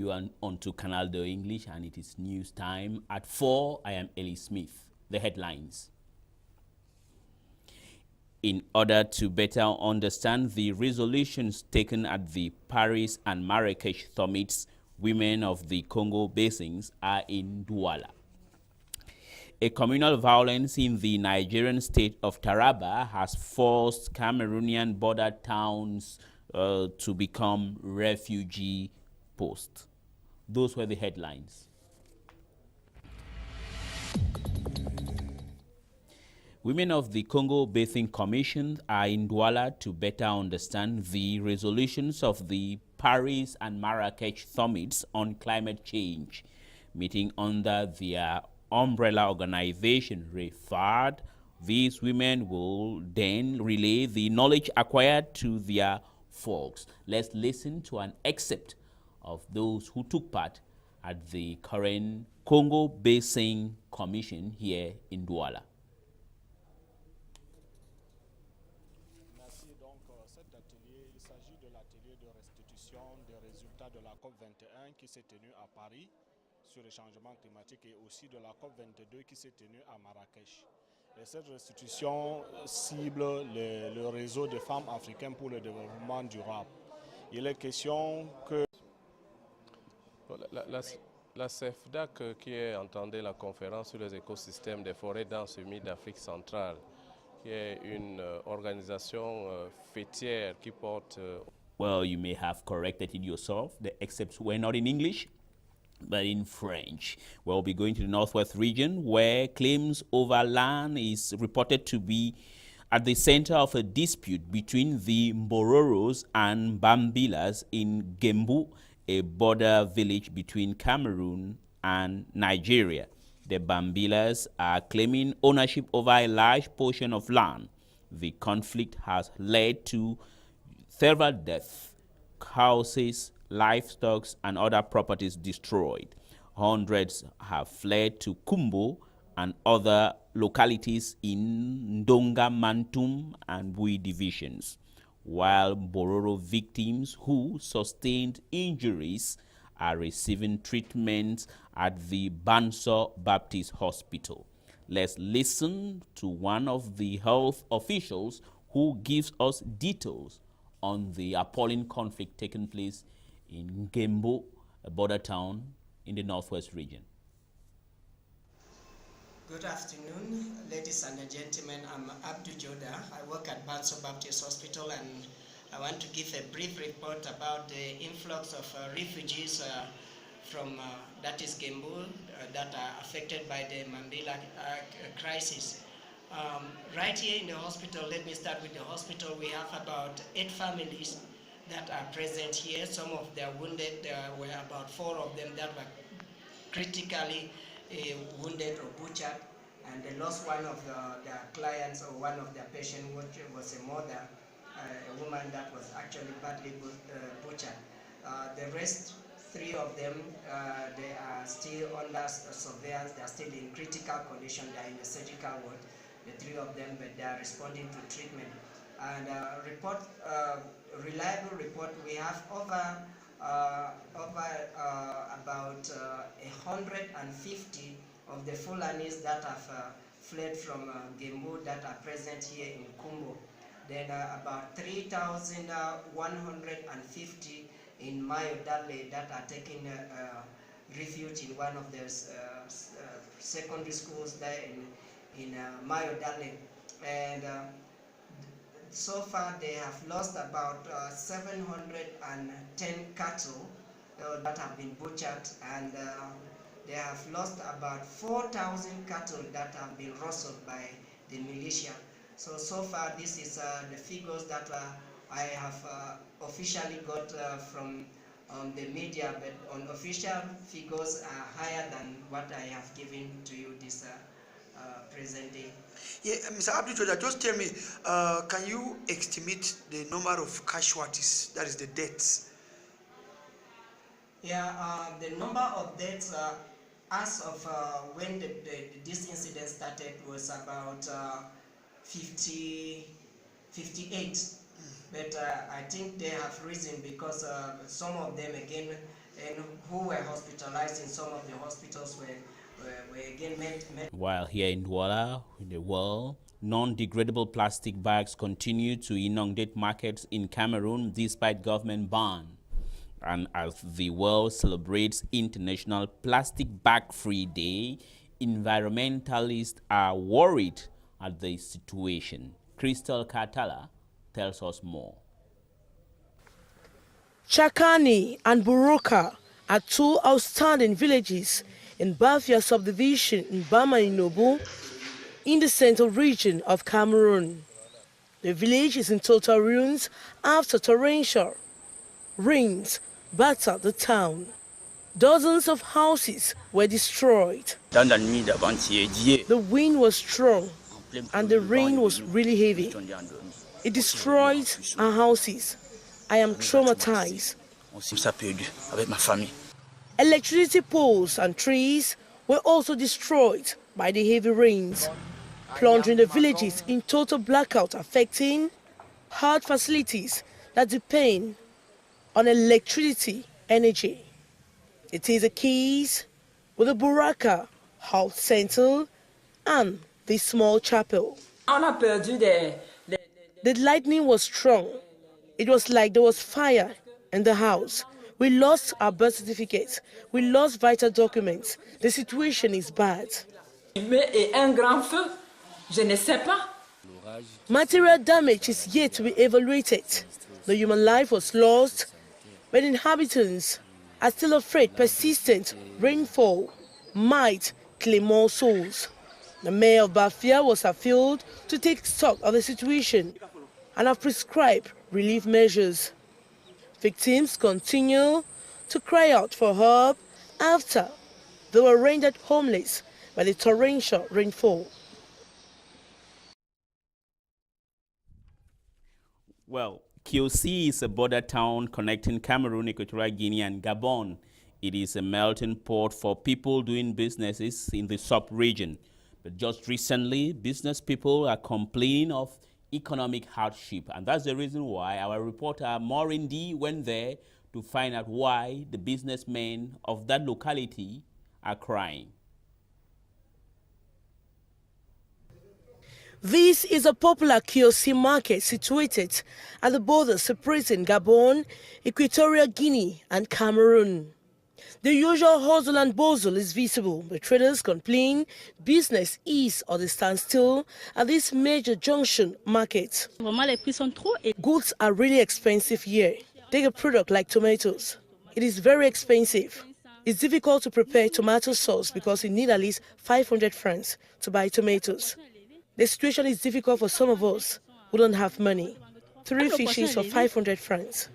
You are on to Canal English, and it is news time. At 4, I am Elie SMITH. The headlines. In order to better understand the resolutions taken at the Paris and Marrakesh summits, women of the Congo basins are in Douala. A communal violence in the Nigerian state of Taraba has forced Cameroonian border towns to become refugee posts. Those were the headlines. Women of the Congo Basin Commission are in Douala to better understand the resolutions of the Paris and Marrakech summits on climate change. Meeting under their umbrella organization, REFAD, these women will then relay the knowledge acquired to their folks. Let's listen to an excerpt of those who took part at the current Congo Basin Commission here in Douala. Merci. Donc, cet atelier, il s'agit de l'atelier de restitution des résultats de la COP21 qui s'est tenue à Paris sur le changement climatique et aussi de la COP22 qui s'est tenue à Marrakech. Et cette restitution cible le réseau des femmes africaines pour le développement durable. Il est question que la CEFDAC qui est entendue la conférence sur les écosystèmes des forêts denses humides d'Afrique centrale, qui est une organisation fêtière qui porte... Well, you may have corrected it yourself. The excerpts were not in English, but in French. We'll be going to the Northwest region, where claims over land is reported to be at the center of a dispute between the Mbororos and Bambilas in Gembu, a border village between Cameroon and Nigeria. The Bambilas are claiming ownership over a large portion of land. The conflict has led to several deaths, houses, livestock, and other properties destroyed. Hundreds have fled to Kumbo and other localities in Ndonga, Mantum, and Bui divisions, while Bororo victims who sustained injuries are receiving treatment at the Banso Baptist Hospital. Let's listen to one of the health officials who gives us details on the appalling conflict taking place in Gembo, a border town in the Northwest region. Good afternoon, ladies and gentlemen. I'm Abdul Joda. I work at Banso Baptist Hospital, and I want to give a brief report about the influx of refugees from that is Gembu that are affected by the Mambila crisis. Right here in the hospital, let me start with the hospital. We have about 8 families that are present here. Some of them wounded. There were about 4 of them that were critically wounded or butchered, and they lost one of their clients or one of their patients, which was a mother, a woman that was actually badly butchered. The rest 3 of them, they are still under surveillance. They are still in critical condition. They are in the surgical ward, the 3 of them, but they are responding to treatment. And reliable report, we have about 150 of the Fulanis that have fled from Gembu that are present here in Kumbo. Then about 3,150 in Mayodale that are taking refuge in one of the secondary schools there in Mayodale. And so far they have lost about 710 cattle that have been butchered, and they have lost about 4,000 cattle that have been rustled by the militia. So far this is the figures that I have officially got from the media, but unofficial figures are higher than what I have given to you this present day. Yeah, Mr. Abdul, just tell me, can you estimate the number of casualties, that is the deaths? Yeah, the number of deaths as of when this incident started was about 58. But I think they have risen because some of them again and who were hospitalized in some of the hospitals were again made. While here in Douala, in the world, non-degradable plastic bags continue to inundate markets in Cameroon despite government ban. And as the world celebrates International Plastic Bag-Free Day, environmentalists are worried at the situation. Crystal Katala tells us more. Chakani and Buruka are two outstanding villages in Bafia subdivision in Bama-Inobu in the central region of Cameroon. The village is in total ruins after torrential rains battered the town. Dozens of houses were destroyed. The wind was strong and the rain was really heavy. It destroyed our houses. I am traumatized. Electricity poles and trees were also destroyed by the heavy rains, plunging the villages in total blackout, affecting hard facilities that depend on electricity energy. It is the Keys with the Buraka Health Center and the small chapel. The lightning was strong. It was like there was fire in the house. We lost our birth certificates. We lost vital documents. The situation is bad. Material damage is yet to be evaluated. The human life was lost, but inhabitants are still afraid persistent rainfall might claim more souls. The mayor of Bafia was appealed to take stock of the situation and have prescribed relief measures. Victims continue to cry out for help after they were rendered homeless by the torrential rainfall. Well, Kye-Ossi is a border town connecting Cameroon, Equatorial Guinea, and Gabon. It is a melting pot for people doing businesses in the sub-region. But just recently, business people are complaining of economic hardship, and that's the reason why our reporter Maureen D went there to find out why the businessmen of that locality are crying. This is a popular Kye-Ossi market situated at the border separating Gabon, Equatorial Guinea and Cameroon. The usual hustle and bustle is visible, but traders complain business is at a standstill at this major junction market. Goods are really expensive here. Take a product like tomatoes. It is very expensive. It's difficult to prepare tomato sauce because you need at least 500 francs to buy tomatoes. The situation is difficult for some of us who don't have money. 3 fishes for 500 francs.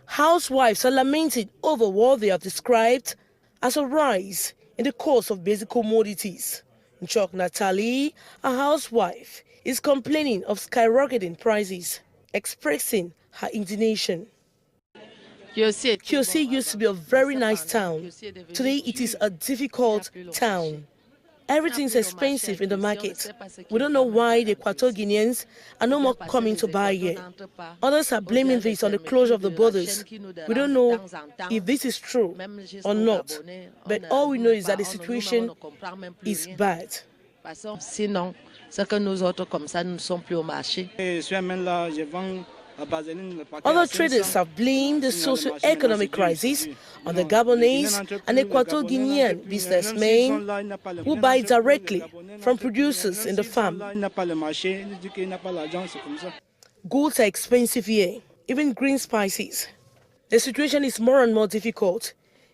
Housewives are lamenting over what they have described as a rise in the cost of basic commodities. Nchok Natalie, a housewife, is complaining of skyrocketing prices, expressing her indignation. Kye-Ossi used to be a very nice town. Today it is a difficult town. Everything's expensive in the market. We don't know why the Equatorial Guineans are no more coming to buy here. Others are blaming this on the closure of the borders. We don't know if this is true or not, but all we know is that the situation is bad. Other traders have blamed the socio-economic crisis on the Gabonese and Equatorial Guinean businessmen who buy directly from producers in the farm. Goods are expensive here, even green spices. The situation is more and more difficult.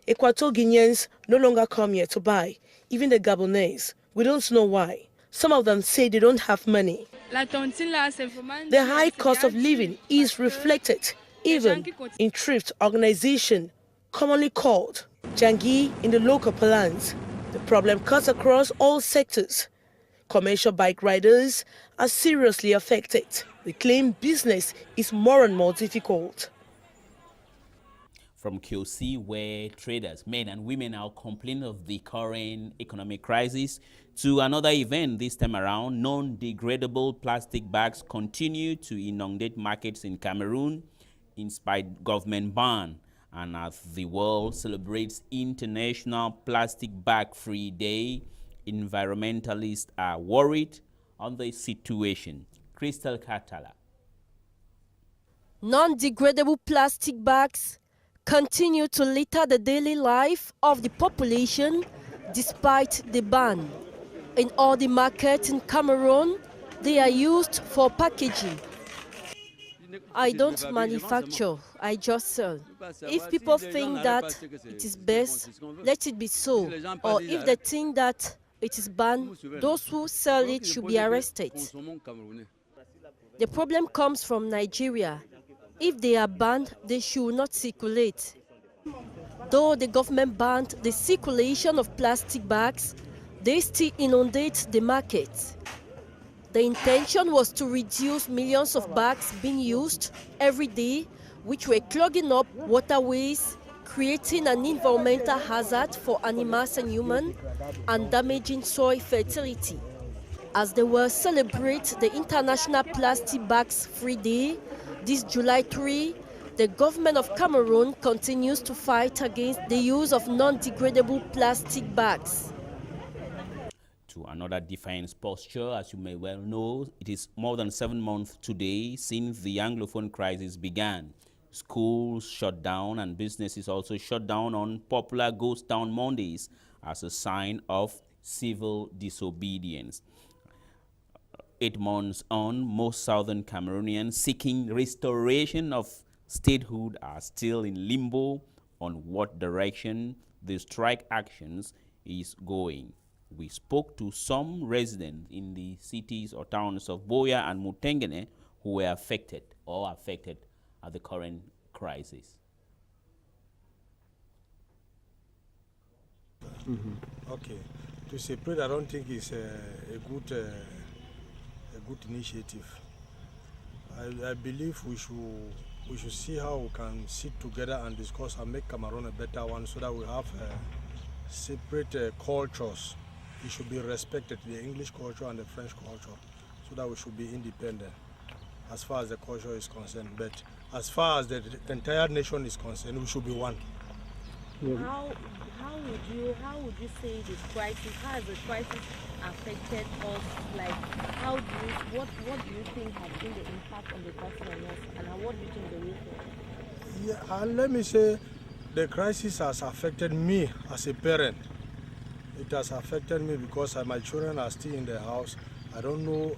Equatorial Guineans no longer come here to buy, even the Gabonese. We don't know why. Some of them say they don't have money. The high cost of living is reflected even in thrift organization, commonly called Jangi in the local parlance. The problem cuts across all sectors. Commercial bike riders are seriously affected. They claim business is more and more difficult. From Kye-Ossi, where traders, men and women, are complaining of the current economic crisis, to another event this time around, non-degradable plastic bags continue to inundate markets in Cameroon. in spite government ban. And as the world celebrates International Plastic Bag-Free Day, environmentalists are worried on the situation. Crystal Katala. Non-degradable plastic bags continue to litter the daily life of the population despite the ban. In all the markets in Cameroon, they are used for packaging. I don't manufacture, I just sell. If people think that it is best, let it be so. Or if they think that it is banned, those who sell it should be arrested. The problem comes from Nigeria. If they are banned, they should not circulate. Though the government banned the circulation of plastic bags, they still inundate the market. The intention was to reduce millions of bags being used every day, which were clogging up waterways, creating an environmental hazard for animals and humans, and damaging soil fertility. As they will celebrate the International Plastic Bags Free Day, this July 3, the government of Cameroon continues to fight against the use of non-degradable plastic bags. To another defense posture, as you may well know, it is more than 7 months today since the Anglophone crisis began. Schools shut down and businesses also shut down on popular Ghost Town Mondays as a sign of civil disobedience. 8 months on, most southern Cameroonians seeking restoration of statehood are still in limbo on what direction the strike actions is going. We spoke to some residents in the cities or towns of Boya and Mutengene who were affected at the current crisis. Okay, to separate, I don't think it's a good initiative. I believe we should see how we can sit together and discuss and make Cameroon a better one, so that we have separate cultures. It should be respected, the English culture and the French culture, so that we should be independent as far as the culture is concerned. But as far as the entire nation is concerned, we should be one. Yeah. How would you say this crisis, how has the crisis affected us? Like, what do you think has been the impact on the customers, and what do you think the reason? Yeah, let me say, the crisis has affected me as a parent. It has affected me because my children are still in the house. I don't know,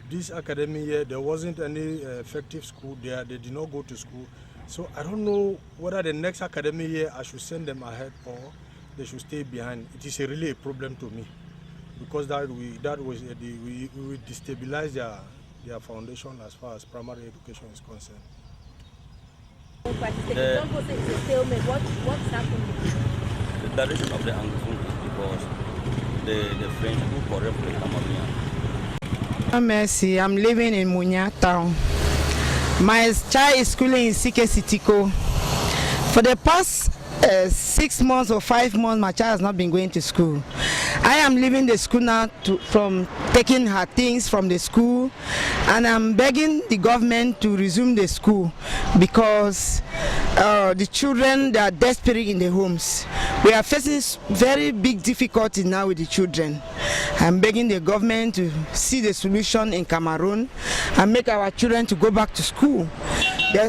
this academic year there wasn't any effective school there. They did not go to school. So I don't know whether the next academic year I should send them ahead or they should stay behind. It is really a problem to me, because we destabilize their foundation as far as primary education is concerned. What's happening? The direction of the Anglophone is because the French who corrupt the Cameroonian. Merci, I'm living in Munya town. My child is schooling in Kye-Ossi. For the past 6 months or 5 months, my child has not been going to school. I am leaving the school now from taking her things from the school, and I'm begging the government to resume the school because the children, they are desperate in the homes. We are facing very big difficulty now with the children. I'm begging the government to see the solution in Cameroon and make our children to go back to school.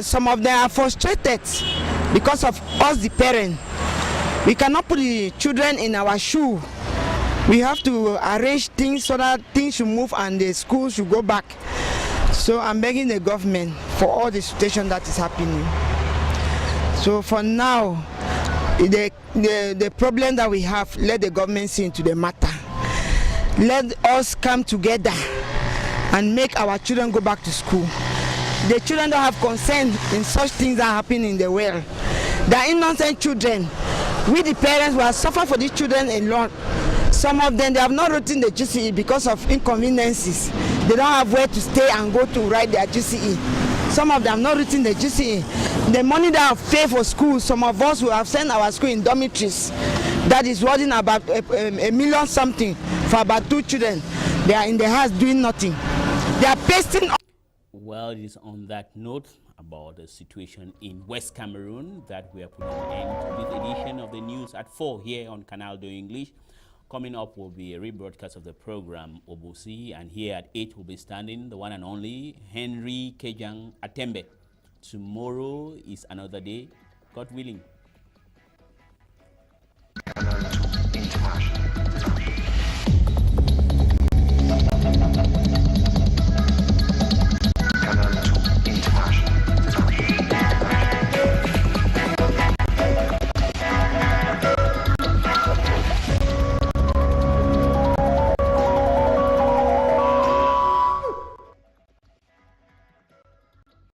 Some of them are frustrated because of us, the parents. We cannot put the children in our shoe. We have to arrange things so that things should move and the school should go back. So I'm begging the government for all the situation that is happening. So for now, the problem that we have, let the government see into the matter. Let us come together and make our children go back to school. The children don't have consent in such things that happen in the world. They are innocent children. We the parents will suffer for these children a lot. Some of them, they have not written the GCE because of inconveniences. They don't have where to stay and go to write their GCE. Some of them have not written the GCE. The money that have paid for school, some of us who have sent our school in dormitories, that is worth about a million something for about 2 children. They are in the house doing nothing. They are pasting. Well, it is on that note about the situation in West Cameroon. That we are putting an end to this edition of the news at 4 here on Canal do English. Coming up will be a rebroadcast of the program Obusi, and here at 8 will be standing the one and only Henry Kejang Atembe. Tomorrow is another day, God willing.